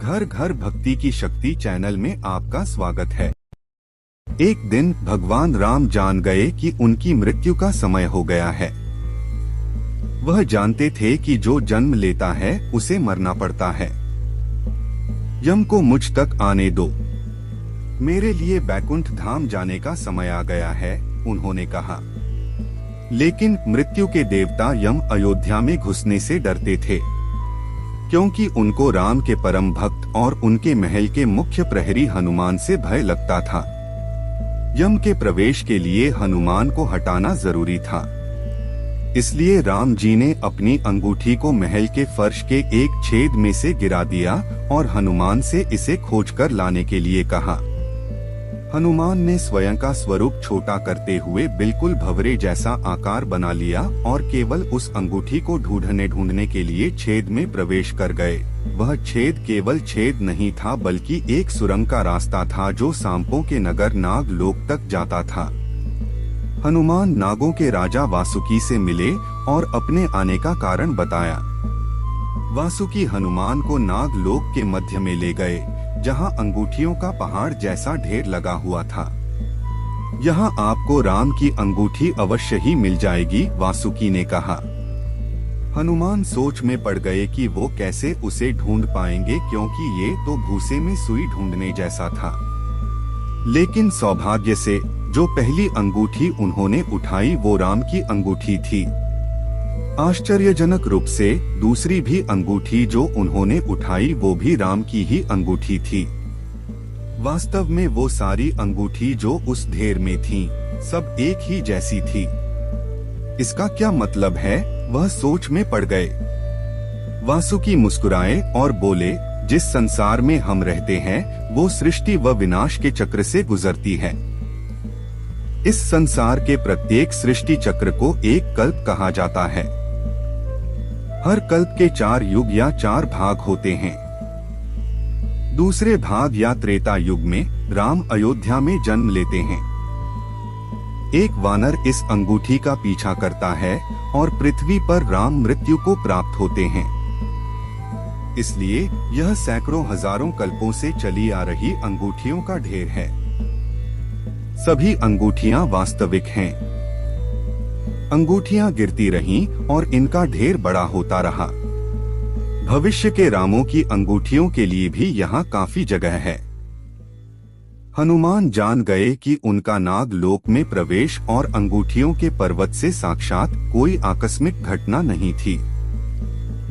घर घर भक्ति की शक्ति चैनल में आपका स्वागत है। एक दिन भगवान राम जान गए कि उनकी मृत्यु का समय हो गया है। वह जानते थे कि जो जन्म लेता है उसे मरना पड़ता है। यम को मुझ तक आने दो, मेरे लिए बैकुंठ धाम जाने का समय आ गया है, उन्होंने कहा। लेकिन मृत्यु के देवता यम अयोध्या में घुसने से डरते थे, क्योंकि उनको राम के परम भक्त और उनके महल के मुख्य प्रहरी हनुमान से भय लगता था। यम के प्रवेश के लिए हनुमान को हटाना जरूरी था। इसलिए राम जी ने अपनी अंगूठी को महल के फर्श के एक छेद में से गिरा दिया और हनुमान से इसे खोजकर लाने के लिए कहा। हनुमान ने स्वयं का स्वरूप छोटा करते हुए बिल्कुल भंवरे जैसा आकार बना लिया और केवल उस अंगूठी को ढूंढने के लिए छेद में प्रवेश कर गए। वह छेद केवल छेद नहीं था, बल्कि एक सुरंग का रास्ता था जो सांपों के नगर नाग लोक तक जाता था। हनुमान नागों के राजा वासुकी से मिले और अपने आने का कारण बताया। वासुकी हनुमान को नाग लोक के मध्य में ले गए, जहां अंगूठियों का पहाड़ जैसा ढेर लगा हुआ था। यहाँ आपको राम की अंगूठी अवश्य ही मिल जाएगी, वासुकी ने कहा। हनुमान सोच में पड़ गए कि वो कैसे उसे ढूंढ पाएंगे, क्योंकि ये तो भूसे में सुई ढूंढने जैसा था। लेकिन सौभाग्य से जो पहली अंगूठी उन्होंने उठाई वो राम की अंगूठी थी। आश्चर्यजनक रूप से दूसरी भी अंगूठी जो उन्होंने उठाई वो भी राम की ही अंगूठी थी। वास्तव में वो सारी अंगूठी जो उस ढेर में थीं, सब एक ही जैसी थी। इसका क्या मतलब है, वह सोच में पड़ गए। वासुकी मुस्कुराए और बोले, जिस संसार में हम रहते हैं वो सृष्टि व विनाश के चक्र से गुजरती है। इस संसार के प्रत्येक सृष्टि चक्र को एक कल्प कहा जाता है। हर कल्प के 4 युग या 4 भाग होते हैं। दूसरे भाग या त्रेता युग में राम अयोध्या में जन्म लेते हैं। एक वानर इस अंगूठी का पीछा करता है और पृथ्वी पर राम मृत्यु को प्राप्त होते हैं। इसलिए यह सैकड़ों हजारों कल्पों से चली आ रही अंगूठियों का ढेर है। सभी अंगूठियां वास्तविक हैं। अंगूठियां गिरती रहीं और इनका ढेर बड़ा होता रहा। भविष्य के रामों की अंगूठियों के लिए भी यहाँ काफी जगह है। हनुमान जान गए कि उनका नाग लोक में प्रवेश और अंगूठियों के पर्वत से साक्षात कोई आकस्मिक घटना नहीं थी।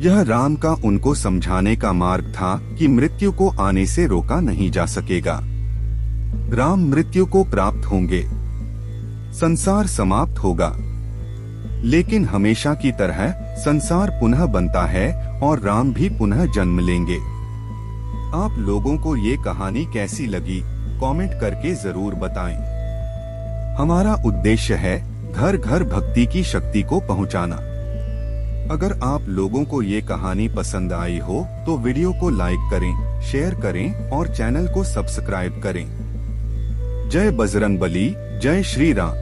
यह राम का उनको समझाने का मार्ग था कि मृत्यु को आने से रोका नहीं जा सकेगा। राम मृत्यु को प्राप्त होंगे, संसार समाप्त होगा, लेकिन हमेशा की तरह संसार पुनः बनता है और राम भी पुनः जन्म लेंगे। आप लोगों को ये कहानी कैसी लगी, कमेंट करके जरूर बताएं। हमारा उद्देश्य है घर घर भक्ति की शक्ति को पहुंचाना। अगर आप लोगों को ये कहानी पसंद आई हो तो वीडियो को लाइक करें, शेयर करें और चैनल को सब्सक्राइब करें। जय बजरंगबली, जय श्री राम।